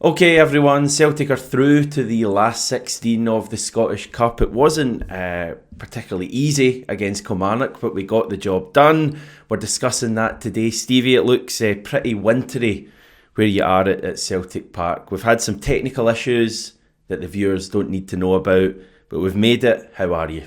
Okay, everyone, Celtic are through to the last 16 of the Scottish Cup. It wasn't particularly easy against Kilmarnock, but we got the job done. We're discussing that today. Stevie, it looks pretty wintry where you are at Celtic Park. We've had some technical issues that the viewers don't need to know about, but we've made it. How are you?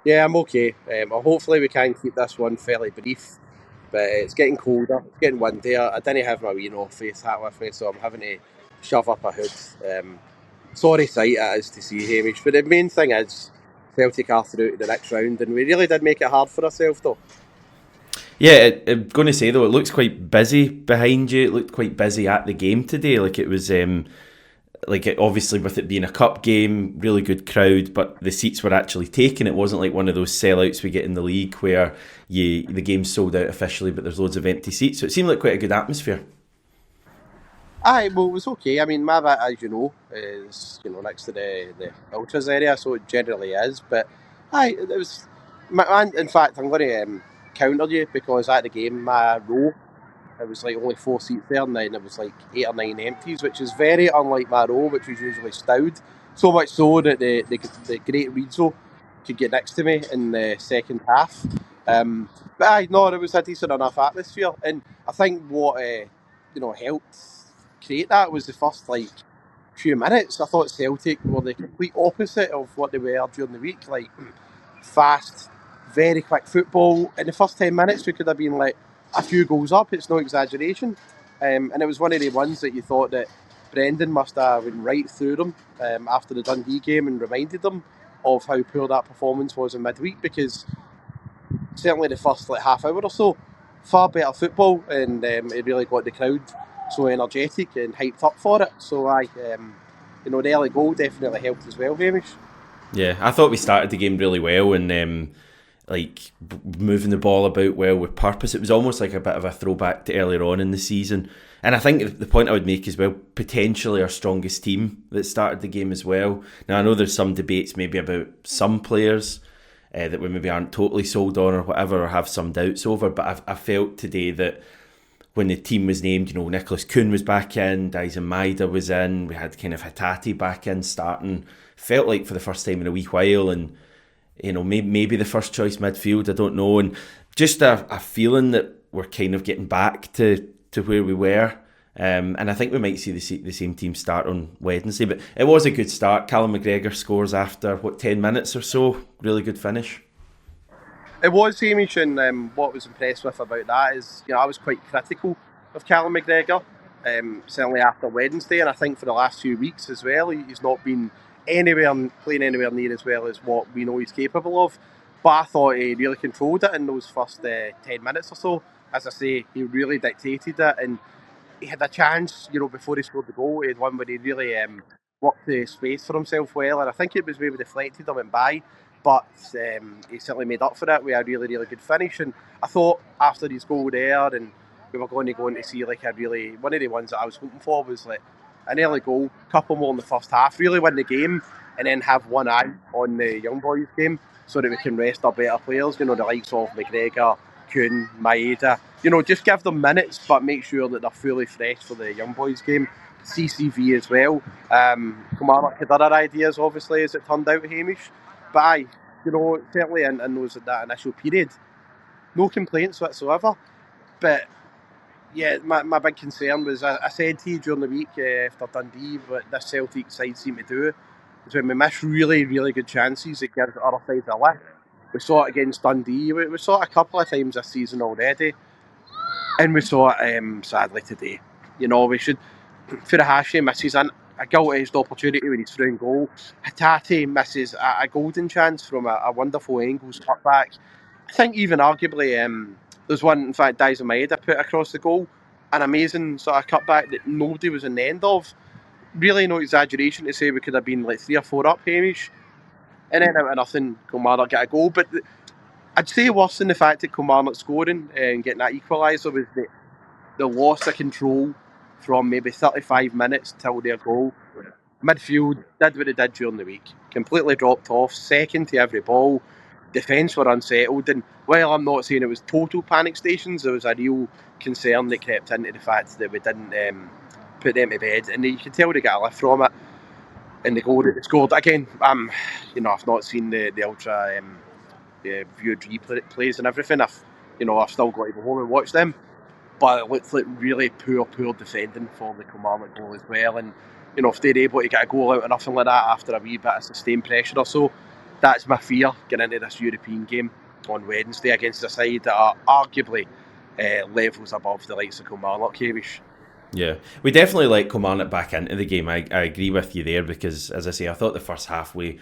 Yeah, I'm okay. Hopefully we can keep this one fairly brief, but it's getting colder, it's getting windier. I didn't have my wee North Face hat with me, so I'm having to shove up a hood. Sorry sight it is to see, Hamish, but the main thing is Celtic are through to the next round, and we really did make it hard for ourselves though. Yeah, I'm going to say though, it looks quite busy behind you. It looked quite busy at the game today. Like it was, obviously with it being a cup game, really good crowd, but the seats were actually taken. It wasn't like one of those sellouts we get in the league where the game's sold out officially, but there's loads of empty seats. So it seemed like quite a good atmosphere. Aye, well, it was okay. I mean, my bit, as you know, is next to the ultras area, so it generally is. But aye, it was. In fact, I'm going to counter you because at the game, my row, it was like only 4 seats there, and then it was like 8 or 9 empties, which is very unlike my row, which was usually stowed. So much so that the great Reidzo could get next to me in the second half. But aye, no, it was a decent enough atmosphere, and I think what helped create that was the first few minutes. I thought Celtic were the complete opposite of what they were during the week. Like fast, very quick football. In the first 10 minutes, we could have been like a few goals up. It's no exaggeration, and it was one of the ones that you thought that Brendan must have been right through them after the Dundee game and reminded them of how poor that performance was in midweek, because certainly the first half hour or so, far better football, and it really got the crowd so energetic and hyped up for it. So the early goal definitely helped as well, Hamish. Yeah, I thought we started the game really well and moving the ball about well with purpose. It was almost like a bit of a throwback to earlier on in the season. And I think the point I would make as well, potentially our strongest team that started the game as well. Now, I know there's some debates maybe about some players that we maybe aren't totally sold on or whatever, or have some doubts over, but I felt today that when the team was named, Nicholas Kuhn was back in, Maeda was in, we had kind of Hatate back in starting, felt like for the first time in a wee while, and maybe the first choice midfield, I don't know, and just a feeling that we're kind of getting back to where we were. And I think we might see the same team start on Wednesday. But it was a good start. Callum McGregor scores after, 10 minutes or so. Really good finish. It was, Hamish, and what I was impressed with about that is, I was quite critical of Callum McGregor, certainly after Wednesday, and I think for the last few weeks as well. He's not been playing anywhere near as well as what we know he's capable of. But I thought he really controlled it in those first 10 minutes or so. As I say, he really dictated it, and he had a chance, before he scored the goal. He had one where he really worked the space for himself well, and I think it was maybe deflected and went by, but he certainly made up for it with a really, really good finish. And I thought after his goal there, and we were going to see one of the ones that I was hoping for was like an early goal, couple more in the first half, really win the game, and then have one eye on the young boys game so that we can rest our better players, the likes of McGregor, Kuhn, Maeda, just give them minutes, but make sure that they're fully fresh for the young boys game. CCV as well. Kilmarnock had other ideas, obviously, as it turned out, Hamish. But aye, certainly in that initial period, no complaints whatsoever. But yeah, my big concern was, I said to you during the week after Dundee, what this Celtic side seemed to do is when we miss really, really good chances, it gives other sides a lift. We saw it against Dundee. We saw it a couple of times this season already. And we saw it sadly today. We should, Furuhashi misses a goal-edged opportunity when he's through in goal. Hatate misses a golden chance from a wonderful Engels cutback. I think even arguably there's one, in fact, Maeda put across the goal. An amazing sort of cutback that nobody was in the end of. Really no exaggeration to say we could have been like 3 or 4 up, Hamish. And then out of nothing, Kilmarnock get a goal. But I'd say worse than the fact that Kilmarnock scoring and getting that equaliser was the loss of control from maybe 35 minutes till their goal. Midfield did what they did during the week. Completely dropped off, second to every ball. defence were unsettled. And while I'm not saying it was total panic stations, there was a real concern that crept into the fact that we didn't put them to bed, and you can tell they got a lift from it. And the goal that they scored again, I've not seen the ultra viewed replays and everything. I've still got to go home and watch them. But it looked like really poor defending for the Kilmarnock goal as well. And if they're able to get a goal out of nothing like that after a wee bit of sustained pressure or so, that's my fear getting into this European game on Wednesday against a side that are arguably levels above the likes of Kilmarnock, Hamish. Yeah, we definitely let Kilmarnock back into the game. I agree with you there, because, as I say, I thought the first half we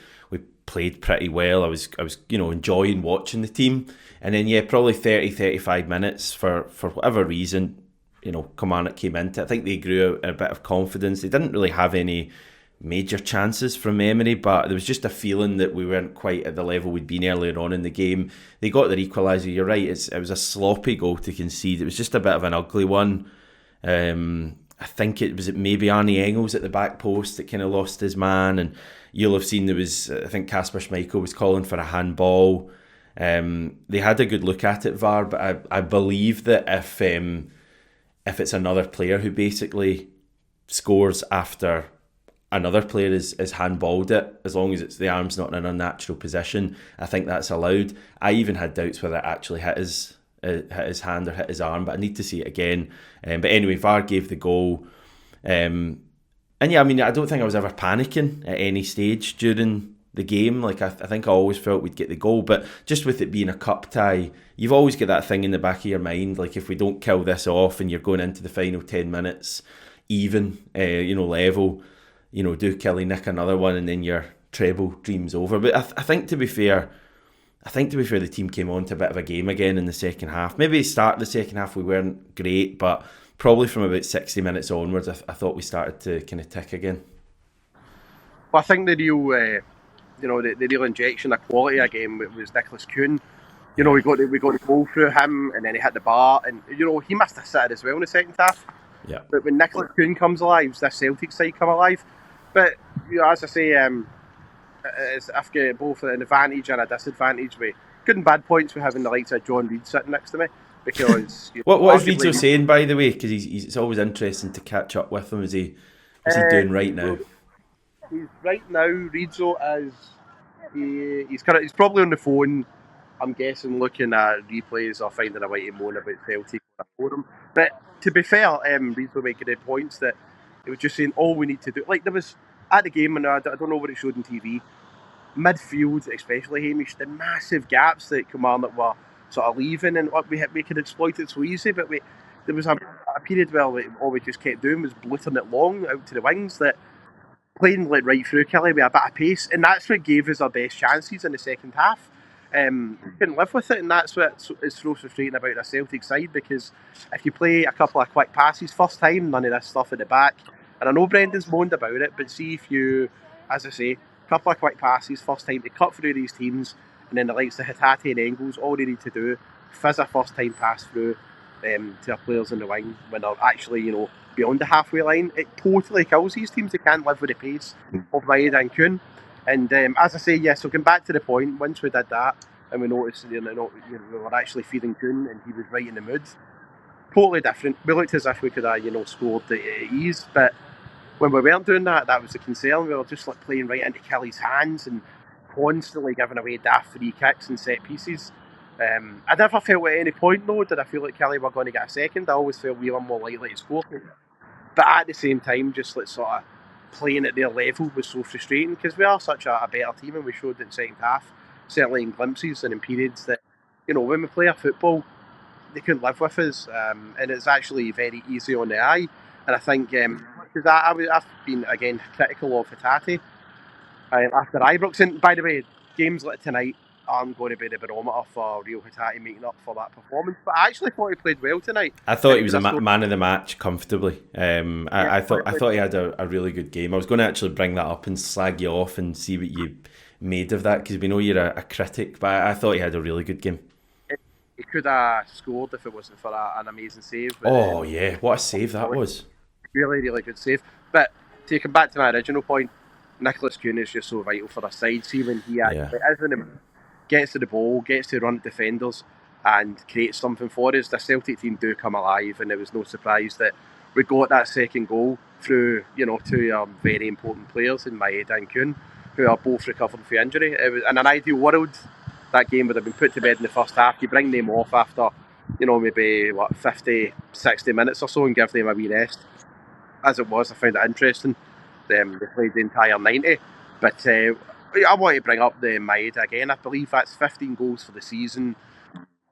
played pretty well. I was enjoying watching the team, and then probably 30-35 minutes for whatever reason, Kilmarnock came into it. I think they grew a bit of confidence. They didn't really have any major chances from memory, but there was just a feeling that we weren't quite at the level we'd been earlier on in the game. They got their equaliser. You're right, it was a sloppy goal to concede. It was just a bit of an ugly one. I think it was maybe Arnie Engels at the back post that kind of lost his man, and you'll have seen I think Kasper Schmeichel was calling for a handball. They had a good look at it, VAR, but I believe that if it's another player who basically scores after another player is handballed it, as long as the arm's not in an unnatural position, I think that's allowed. I even had doubts whether it actually hit his hand or hit his arm, but I need to see it again. But anyway, VAR gave the goal. And I don't think I was ever panicking at any stage during the game. I think I always felt we'd get the goal, but just with it being a cup tie, you've always got that thing in the back of your mind, if we don't kill this off and you're going into the final 10 minutes even, level, do Kelly nick another one and then your treble dream's over. But I think to be fair, the team came on to a bit of a game again in the second half. Maybe at the start of the second half we weren't great, but probably from about 60 minutes onwards, I thought we started to kind of tick again. Well, I think the real injection of quality again was Nicholas Kuhn. We got the goal through him, and then he hit the bar, and he must have sat as well in the second half. Yeah. But when Nicholas Kuhn comes alive, this Celtic side come alive. But as I say, I've got both an advantage and a disadvantage with good and bad points for having the likes of John Reid sitting next to me, because what is Reidzo saying, by the way? Because it's always interesting to catch up with him. What's he doing right now? He's right now. Reidzo is he's probably on the phone. I'm guessing looking at replays or finding a way to moan about Celtic on a forum. But to be fair, Reidzo making the points that it was just saying all we need to do. There was at the game, and I don't know what it showed on TV. Midfield, especially Hamish, the massive gaps that Kilmarnock were sort of leaving, and we could exploit it so easy. But there was a period where all we just kept doing was blooting it long out to the wings, that playing right through Kelly with a bit of pace, and that's what gave us our best chances in the second half. Couldn't live with it, and that's what is so frustrating about a Celtic side, because if you play a couple of quick passes first time, none of this stuff at the back. And I know Brendan's moaned about it, but see if you, as I say, a couple of quick passes first time to cut through these teams, and then the likes of Hatate and Engels, all they need to do, fizz a first time pass through to our players in the wing when they're actually, beyond the halfway line. It totally kills these teams. They can't live with the pace of Maeda and Kuhn. And as I say, so going back to the point, once we did that and we noticed we were actually feeding Kuhn and he was right in the mood, totally different. We looked as if we could have scored at ease, but when we weren't doing that, that was the concern. We were just playing right into Kelly's hands and constantly giving away daft free kicks and set pieces. I never felt at any point, though, did I feel like Kelly were going to get a second. I always felt we were more likely to score. But at the same time, just sort of playing at their level was so frustrating, because we are such a better team, and we showed it in the second half, certainly in glimpses and in periods, that when we play our football, they couldn't live with us, and it's actually very easy on the eye. And I think because I've been again critical of Hatate after Ibrox, and by the way, games like tonight aren't going to be the barometer for real Hatate making up for that performance. But I actually thought he played well tonight. I thought he was a man of the match comfortably. I thought he had a really good game. I was going to actually bring that up and slag you off and see what you made of that, because we know you're a critic, but I thought he had a really good game. He could have scored if it wasn't for an amazing save. But, yeah, what a save that was. Really, really good save. But to come back to my original point, Nicholas Kuhn is just so vital for our side. See when he is in the gets to the ball, gets to run at defenders, and creates something for us. The Celtic team do come alive, and it was no surprise that we got that second goal through, two very important players in Maeda and Kuhn, who are both recovering from injury. It was, in an ideal world, that game would have been put to bed in the first half. You bring them off after, maybe 50, 60 minutes or so and give them a wee rest. As it was, I found it interesting. They played the entire 90. But I want to bring up the Maeda again. I believe that's 15 goals for the season.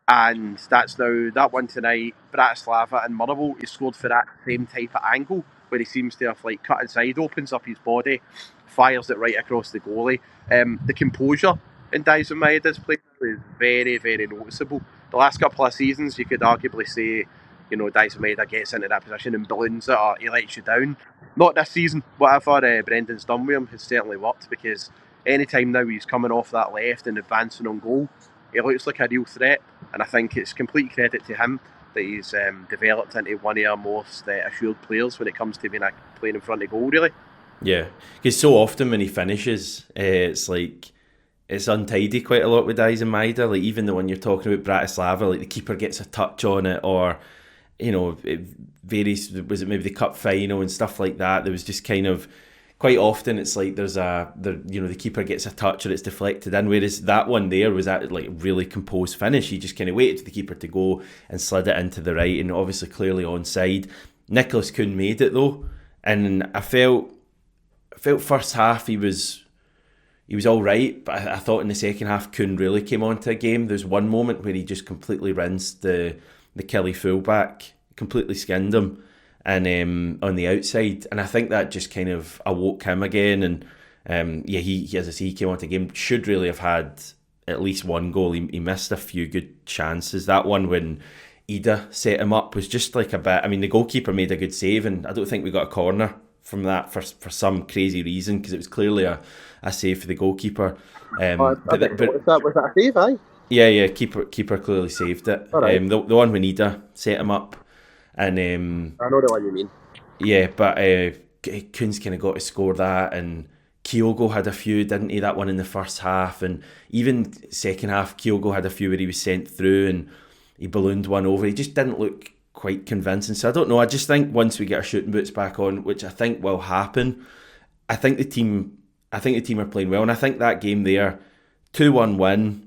And that's now, that one tonight, Bratislava and Motherwell, he scored for that same type of angle where he seems to have cut inside, opens up his body, fires it right across the goalie. The composure in Dyson Maeda's play is very, very noticeable. The last couple of seasons, you could arguably say, Dyson Maeda gets into that position and balloons it, or he lets you down. Not this season. Whatever Brendan's done with him has certainly worked, because any time now he's coming off that left and advancing on goal, he looks like a real threat, and I think it's complete credit to him that he's developed into one of our most assured players when it comes to being playing in front of goal, really. Yeah, because so often when he finishes, it's untidy quite a lot with Dyson Maeda. Even the one you're talking about, Bratislava, the keeper gets a touch on it, or it varies. Was it maybe the cup final and stuff like that? There was just kind of quite often it's there's the keeper gets a touch or it's deflected in, whereas that one there was that really composed finish. He just kind of waited for the keeper to go and slid it into the right, and obviously clearly onside. Nicholas Kuhn made it though, and I felt first half he was all right, but I thought in the second half Kuhn really came onto a game. There's one moment where he just completely rinsed the Killie fullback, completely skinned him, and on the outside, and I think that just kind of awoke him again. And he as I say, he came onto the game, should really have had at least one goal. He missed a few good chances. That one when Ida set him up was just a bit. I mean, the goalkeeper made a good save, and I don't think we got a corner from that for some crazy reason, because it was clearly a save for the goalkeeper. Was that a save, aye? Yeah, keeper clearly saved it. Right. The one when Ida set him up. And I know the one you mean. Yeah, but Kuhn's kind of got to score that, and Kyogo had a few, didn't he? That one in the first half, and even second half, Kyogo had a few where he was sent through and he ballooned one over. He just didn't look quite convincing. So I don't know. I just think once we get our shooting boots back on, which I think will happen, I think the team are playing well, and I think that game there, 2-1 win.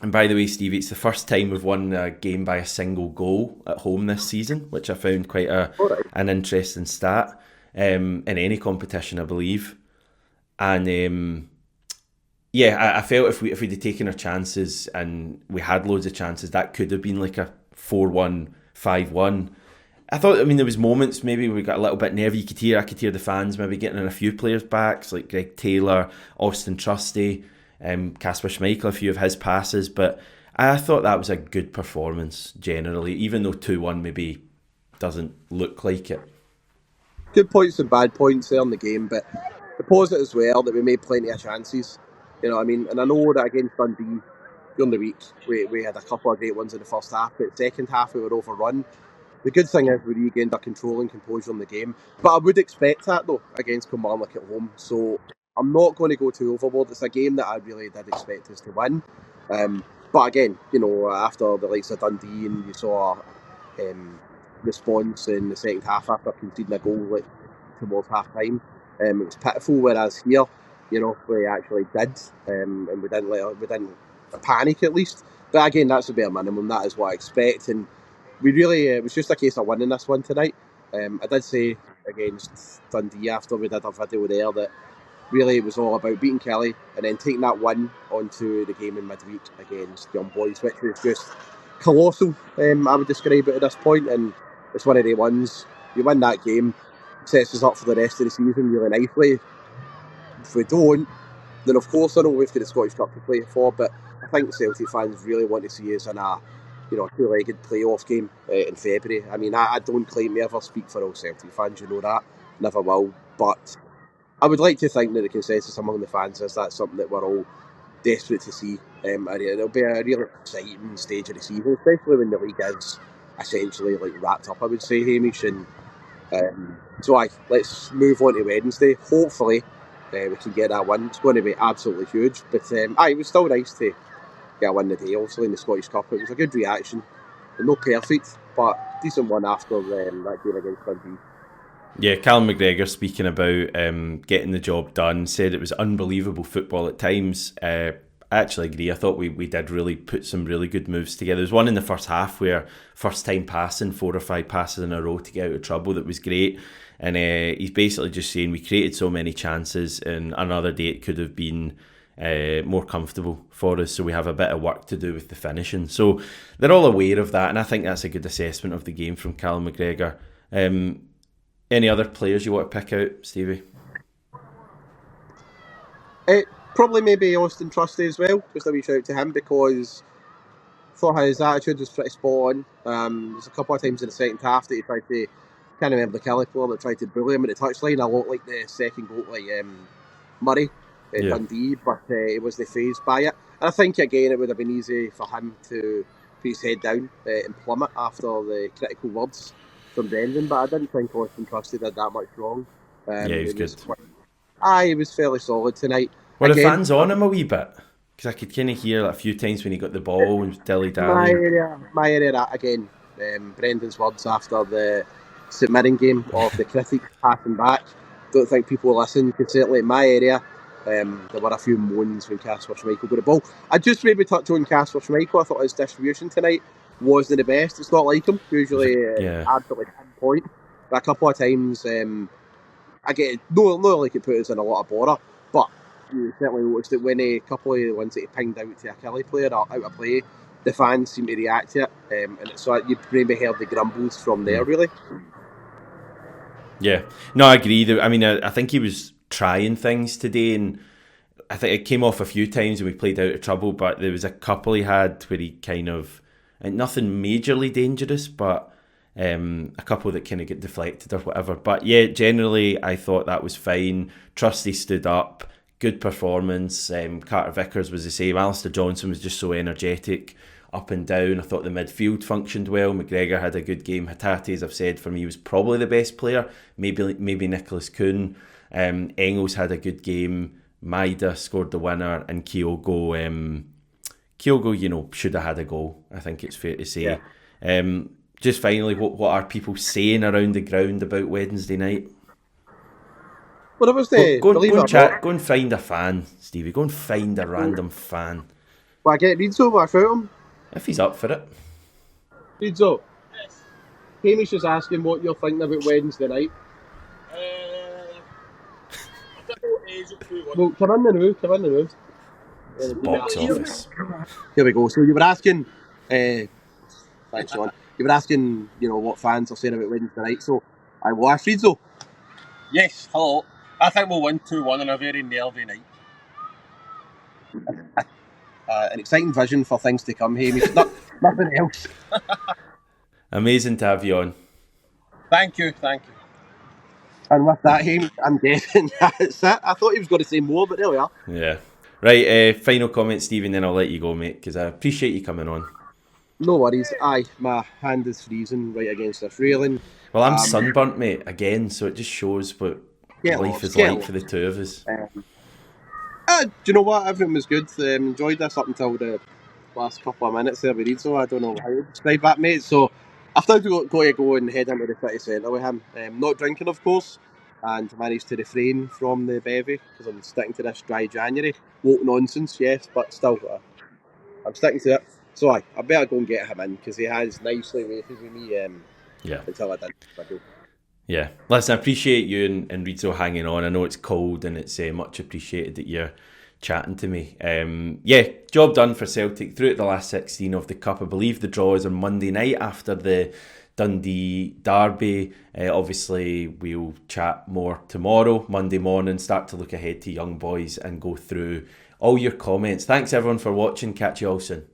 And by the way, Stevie, it's the first time we've won a game by a single goal at home this season, which I found quite an interesting stat in any competition, I believe. And I felt if we'd have taken our chances, and we had loads of chances, that could have been a 4-1, 5-1. I thought, there was moments maybe we got a little bit nervy. I could hear the fans maybe getting in a few players' backs, like Greg Taylor, Austin Trusty, Kasper Schmeichel, a few of his passes, but I thought that was a good performance generally, even though 2-1 maybe doesn't look like it. Good points and bad points there in the game, but the positive as well that we made plenty of chances. And I know that against Dundee during the week we had a couple of great ones in the first half, but second half we were overrun. The good thing is we regained our control and composure in the game, but I would expect that though against Kilmarnock at home, so I'm not going to go too overboard. It's a game that I really did expect us to win. But again, after the likes of Dundee, and you saw response in the second half after conceding a goal towards half time, it was pitiful. Whereas here, we actually did, and we didn't panic at least. But again, that's the bare minimum. That is what I expect, and it was just a case of winning this one tonight. I did say against Dundee after we did a video there that really it was all about beating Kelly and then taking that win onto the game in midweek against Young Boys, which was just colossal, I would describe it at this point. And it's one of the ones, you win that game, sets us up for the rest of the season really nicely. If we don't, then of course I know we've got the Scottish Cup to play for, but I think Celtic fans really want to see us in a two-legged playoff game in February. I don't claim to ever speak for all Celtic fans, that, never will, but I would like to think that the consensus among the fans is that's something that we're all desperate to see. It'll be a really exciting stage of the season, especially when the league is essentially wrapped up, I would say, Hamish. And let's move on to Wednesday. Hopefully we can get that win. It's going to be absolutely huge. But it was still nice to get a win the day, obviously, in the Scottish Cup. It was a good reaction. No perfect, but decent one after that game against Dundee. Yeah, Callum McGregor, speaking about getting the job done, said it was unbelievable football at times. I actually agree. I thought we did really put some really good moves together. There was one in the first half where first time passing, 4 or 5 passes in a row to get out of trouble. That was great. And he's basically just saying we created so many chances, and another day it could have been more comfortable for us. So we have a bit of work to do with the finishing. So they're all aware of that, and I think that's a good assessment of the game from Callum McGregor. Any other players you want to pick out, Stevie? Probably maybe Austin Trusty as well. Just a wee shout out to him, because I thought his attitude was pretty spot on. There's a couple of times in the second half that he tried to, can't remember the Kelly player that tried to bully him at the touchline. A lot like the second goal, like Murray in Dundee, but he wasn't fazed by it. And I think again it would have been easy for him to put his head down and plummet after the critical words from Brendan, but I didn't think Austin Trusty did that much wrong. He was good. He was fairly solid tonight. Were the fans on him a wee bit? Because I could kind of hear a few times when he got the ball and dilly-dally. My area again, Brendan's words after the St Mirren game of the critics passing back. Don't think people listened, because certainly in my area there were a few moans when Kasper Schmeichel got the ball. I just maybe touch on Kasper Schmeichel. I thought his distribution tonight wasn't the best. It's not like him. Usually absolutely pinpoint. But a couple of times I get it, no like it put us in a lot of bother, but you certainly noticed that when a couple of the ones that he pinged out to a Kelly player out of play, the fans seem to react to it, and so you maybe heard the grumbles from there, really. Yeah, no, I agree. I mean, I think he was trying things today, and I think it came off a few times and we played out of trouble, but there was a couple he had where he kind of, and nothing majorly dangerous, but a couple that kind of get deflected or whatever. But yeah, generally I thought that was fine. Trusty stood up, good performance. Carter Vickers was the same. Alistair Johnson was just so energetic up and down. I thought the midfield functioned well. McGregor had a good game. Hatate, as I've said, for me was probably the best player. Maybe Nicholas Kuhn. Engels had a good game. Maeda scored the winner, and Kyogo, should have had a goal. I think it's fair to say. Yeah. Just finally, what are people saying around the ground about Wednesday night? Well, it was go and find a fan, Stevie. Go and find a random fan. Well, I get Reidzo without him. If he's up for it. Reidzo. Yes. Hamish is asking what you're thinking about Wednesday night. Well, come in the room. Box office. Here we go. So you were asking, thanks, Sean. You were asking, what fans are saying about Wednesday night. So I will ask Reidzo. Yes, hello. I think we'll win 2-1 on a very nervy night. An exciting vision for things to come, Hamish. Nothing else. Amazing to have you on. Thank you. And with that, Hamish, I'm guessing that's it. I thought he was going to say more, but there we are. Yeah. Right, final comment, Stephen, then I'll let you go, mate, because I appreciate you coming on. No worries. My hand is freezing right against this railing. Well, I'm sunburnt, mate, again, so it just shows what life is like for the two of us. Do you know what? Everything was good. Enjoyed this up until the last couple of minutes there with Reidzo. I don't know how to describe that, mate. So I've now got to go and head into the city centre with him. Not drinking, of course, and managed to refrain from the bevy because I'm sticking to this dry January. Woke nonsense, yes, but still, I'm sticking to it. So I better go and get him in because he has nicely waited with me until I did. Yeah, listen, I appreciate you and Reidzo hanging on. I know it's cold and it's much appreciated that you're chatting to me. Job done for Celtic through the last 16 of the Cup. I believe the draw is on Monday night after the Dundee derby. Obviously, we'll chat more tomorrow, Monday morning, start to look ahead to Young Boys and go through all your comments. Thanks everyone for watching. Catch you all soon.